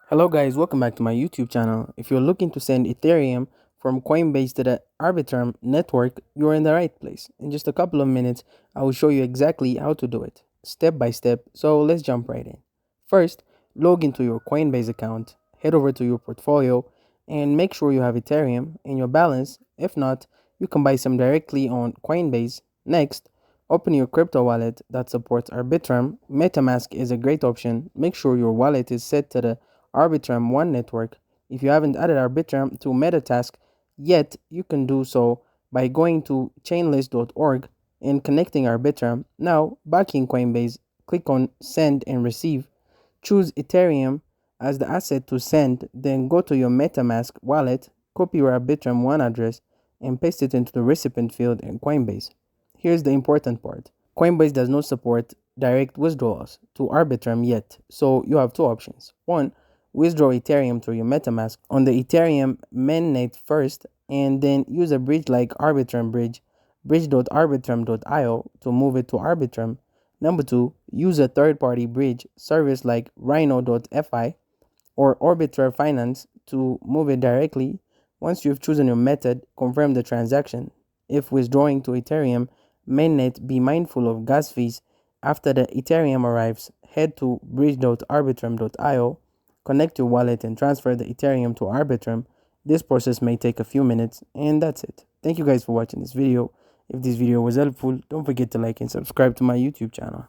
Hello guys, welcome back to my YouTube channel. If you're looking to send Ethereum from Coinbase to the Arbitrum network, you're in the right place. In just a couple of minutes, I will show you exactly how to do it, step by step, so let's jump right in. First, log into your Coinbase account, head over to your portfolio, and make sure you have Ethereum in your balance. If not, you can buy some directly on Coinbase. Next, open your crypto wallet that supports Arbitrum. MetaMask is a great option. Make sure your wallet is set to the Arbitrum One network. If you haven't added Arbitrum to Metatask yet, you can do so by going to chainlist.org and connecting Arbitrum. Now, back in Coinbase, click on Send and Receive. Choose Ethereum as the asset to send, then go to your MetaMask wallet, copy your Arbitrum One address, and paste it into the recipient field in Coinbase. Here's the important part. Coinbase does not support direct withdrawals to Arbitrum yet, so you have two options. One, withdraw Ethereum through your MetaMask on the Ethereum mainnet first, and then use a bridge like Arbitrum Bridge, bridge.arbitrum.io to move it to Arbitrum. Number two, use a third-party bridge service like Rhino.fi or Arbitrum Finance to move it directly. Once you've chosen your method, confirm the transaction. If withdrawing to Ethereum mainnet, be mindful of gas fees. After the Ethereum arrives, head to bridge.arbitrum.io, connect your wallet and transfer the Ethereum to Arbitrum. This process may take a few minutes, and that's it. Thank you guys for watching this video. If this video was helpful, don't forget to like and subscribe to my YouTube channel.